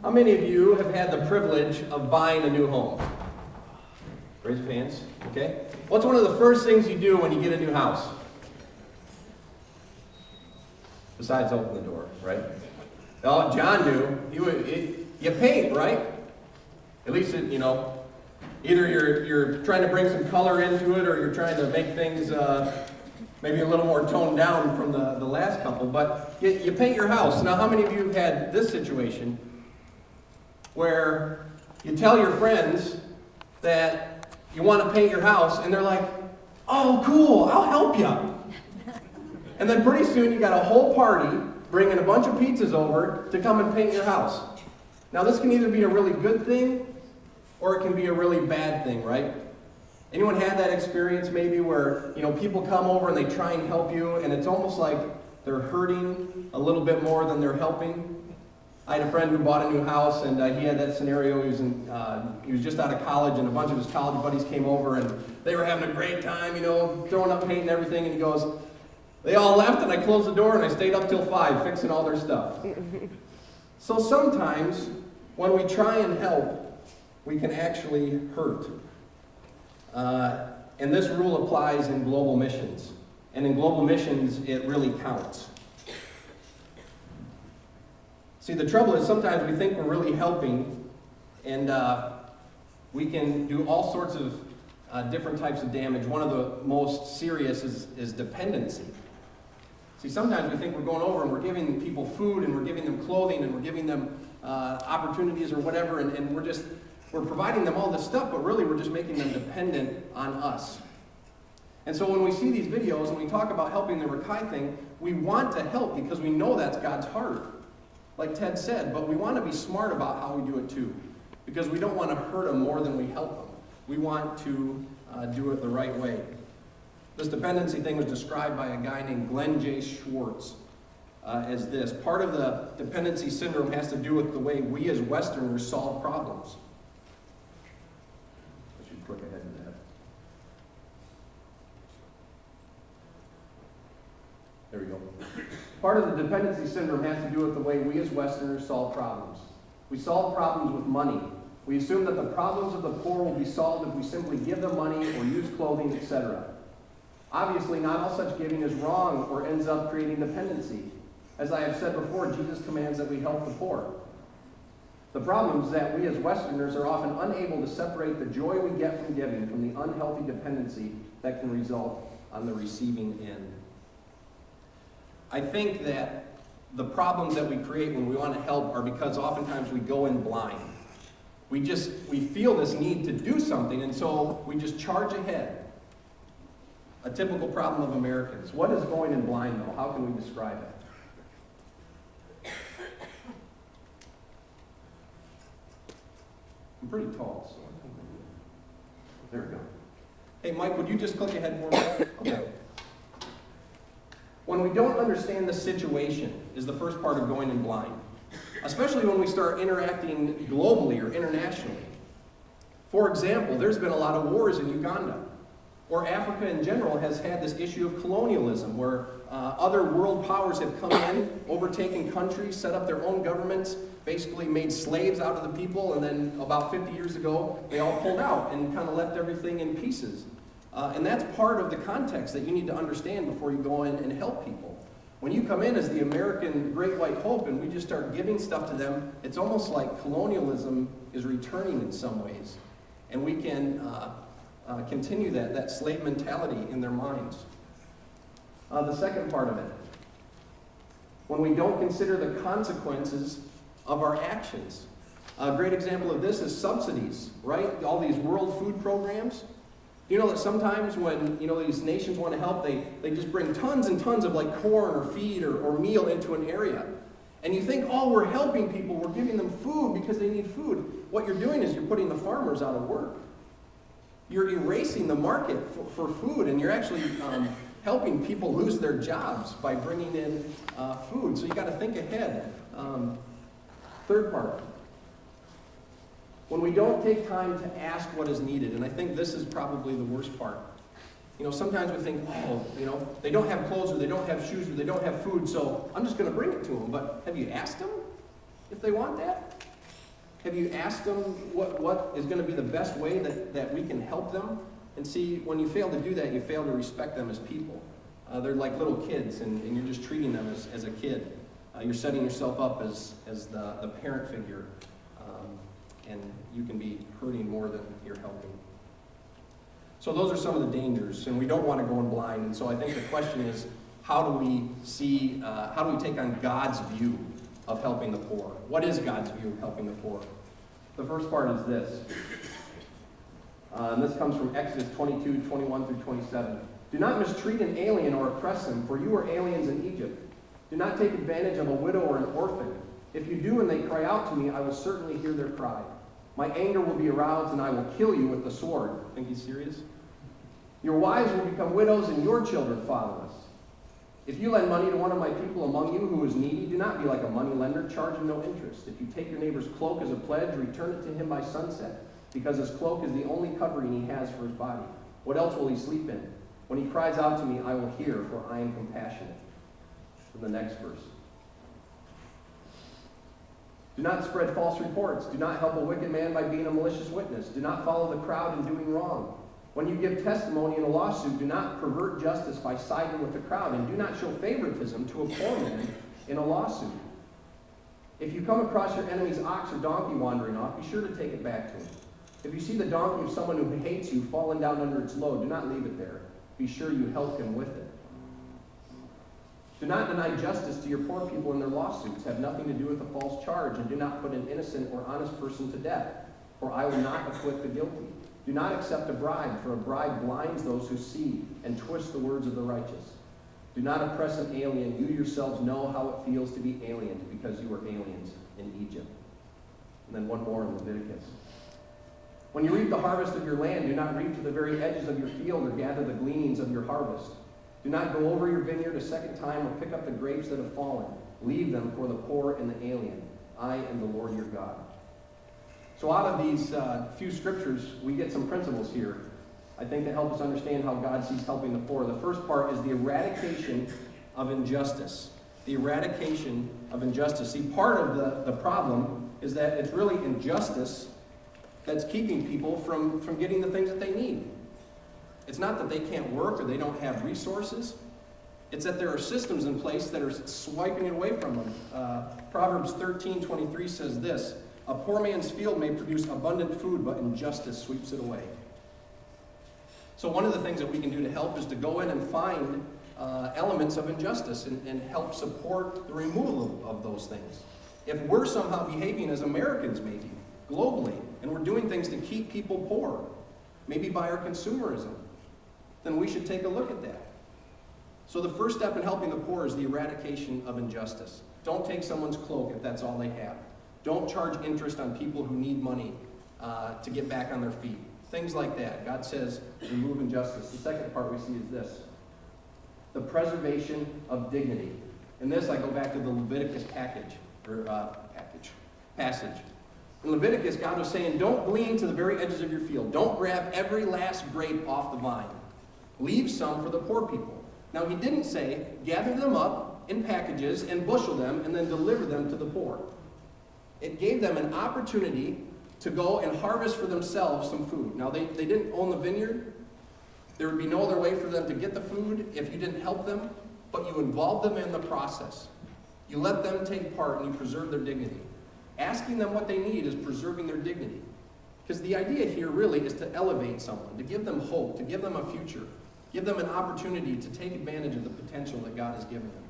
How many of you have had the privilege of buying a new home? Raise your hands, okay? What's one of the first things you do when you get a new house? Besides open the door, right? Oh, John knew. You paint, right? At least, either you're trying to bring some color into it or you're trying to make things maybe a little more toned down from the last couple. But you paint your house. Now, how many of you have had this situation where you tell your friends that you want to paint your house and they're like, oh, cool, I'll help you. And then pretty soon you got a whole party bringing a bunch of pizzas over to come and paint your house. Now this can either be a really good thing or it can be a really bad thing, right? Anyone had that experience maybe where, people come over and they try and help you and it's almost like they're hurting a little bit more than they're helping? I had a friend who bought a new house and he had that scenario. He was just out of college and a bunch of his college buddies came over and they were having a great time, throwing up paint and everything, and he goes, they all left and I closed the door and I stayed up till 5 fixing all their stuff. So sometimes when we try and help, we can actually hurt. And this rule applies in global missions. And in global missions, it really counts. See, the trouble is sometimes we think we're really helping and we can do all sorts of different types of damage. One of the most serious is dependency. See, sometimes we think we're going over and we're giving people food and we're giving them clothing and we're giving them opportunities or whatever, and we're providing them all this stuff, but really we're just making them dependent on us. And so when we see these videos and we talk about helping the Rakai thing, we want to help because we know that's God's heart, like Ted said, but we want to be smart about how we do it too, because we don't want to hurt them more than we help them. We want to do it the right way. This dependency thing was described by a guy named Glenn J. Schwartz as this. Part of the dependency syndrome has to do with the way we as Westerners solve problems. I should click ahead to that. There we go. Part of the dependency syndrome has to do with the way we as Westerners solve problems. We solve problems with money. We assume that the problems of the poor will be solved if we simply give them money or use clothing, etc. Obviously, not all such giving is wrong or ends up creating dependency. As I have said before, Jesus commands that we help the poor. The problem is that we as Westerners are often unable to separate the joy we get from giving from the unhealthy dependency that can result on the receiving end. I think that the problems that we create when we want to help are because oftentimes we go in blind. We feel this need to do something, and so we just charge ahead. A typical problem of Americans. What is going in blind, though? How can we describe it? I'm pretty tall, so I think there we go. Hey, Mike, would you just click ahead for me? Okay. When we don't understand the situation is the first part of going in blind, especially when we start interacting globally or internationally. For example, there's been a lot of wars in Uganda. Or Africa in general has had this issue of colonialism where other world powers have come in, overtaken countries, set up their own governments, basically made slaves out of the people, and then about 50 years ago, they all pulled out and kind of left everything in pieces. And that's part of the context that you need to understand before you go in and help people. When you come in as the American Great White Hope and we just start giving stuff to them, it's almost like colonialism is returning in some ways. And we can continue that slave mentality in their minds. The second part of it, when we don't consider the consequences of our actions. A great example of this is subsidies, right? All these world food programs. You know that sometimes when these nations want to help, they just bring tons and tons of like corn or feed or meal into an area. And you think, oh, we're helping people, we're giving them food because they need food. What you're doing is you're putting the farmers out of work. You're erasing the market for food, and you're actually helping people lose their jobs by bringing in food. So you got to think ahead. Third part, when we don't take time to ask what is needed, and I think this is probably the worst part. Sometimes we think, they don't have clothes or they don't have shoes or they don't have food, so I'm just going to bring it to them. But have you asked them if they want that? Have you asked them what is going to be the best way that we can help them? And see, when you fail to do that, you fail to respect them as people. They're like little kids, and you're just treating them as a kid. You're setting yourself up as the parent figure, and you can be hurting more than you're helping. So those are some of the dangers, and we don't want to go in blind. And so I think the question is, how do we take on God's view of helping the poor? What is God's view of helping the poor? The first part is this. And this comes from Exodus 22, 21 through 27. Do not mistreat an alien or oppress him, for you were aliens in Egypt. Do not take advantage of a widow or an orphan. If you do and they cry out to me, I will certainly hear their cry. My anger will be aroused and I will kill you with the sword. Think he's serious? Your wives will become widows and your children fatherless. If you lend money to one of my people among you who is needy, do not be like a money lender, charging no interest. If you take your neighbor's cloak as a pledge, return it to him by sunset, because his cloak is the only covering he has for his body. What else will he sleep in? When he cries out to me, I will hear, for I am compassionate. In the next verse. Do not spread false reports. Do not help a wicked man by being a malicious witness. Do not follow the crowd in doing wrong. When you give testimony in a lawsuit, do not pervert justice by siding with the crowd, and do not show favoritism to a poor man in a lawsuit. If you come across your enemy's ox or donkey wandering off, be sure to take it back to him. If you see the donkey of someone who hates you falling down under its load, do not leave it there. Be sure you help him with it. Do not deny justice to your poor people in their lawsuits. Have nothing to do with a false charge, and do not put an innocent or honest person to death, for I will not acquit the guilty. Do not accept a bribe, for a bribe blinds those who see and twist the words of the righteous. Do not oppress an alien. You yourselves know how it feels to be alien, because you were aliens in Egypt. And then one more in Leviticus. When you reap the harvest of your land, do not reap to the very edges of your field or gather the gleanings of your harvest. Do not go over your vineyard a second time or pick up the grapes that have fallen. Leave them for the poor and the alien. I am the Lord your God. So out of these few scriptures, we get some principles here, I think, that help us understand how God sees helping the poor. The first part is the eradication of injustice. The eradication of injustice. See, part of the problem is that it's really injustice that's keeping people from getting the things that they need. It's not that they can't work or they don't have resources. It's that there are systems in place that are swiping it away from them. Proverbs 13:23 says this, a poor man's field may produce abundant food, but injustice sweeps it away. So one of the things that we can do to help is to go in and find elements of injustice and help support the removal of those things. If we're somehow behaving as Americans maybe, globally, and we're doing things to keep people poor, maybe by our consumerism, then we should take a look at that. So the first step in helping the poor is the eradication of injustice. Don't take someone's cloak if that's all they have. Don't charge interest on people who need money to get back on their feet. Things like that. God says, remove injustice. The second part we see is this. The preservation of dignity. In this, I go back to the Leviticus passage. In Leviticus, God was saying, don't glean to the very edges of your field. Don't grab every last grape off the vine. Leave some for the poor people. Now, he didn't say, gather them up in packages and bushel them and then deliver them to the poor. It gave them an opportunity to go and harvest for themselves some food. Now, they didn't own the vineyard. There would be no other way for them to get the food if you didn't help them, but you involved them in the process. You let them take part and you preserve their dignity. Asking them what they need is preserving their dignity. Because the idea here really is to elevate someone, to give them hope, to give them a future, give them an opportunity to take advantage of the potential that God has given them.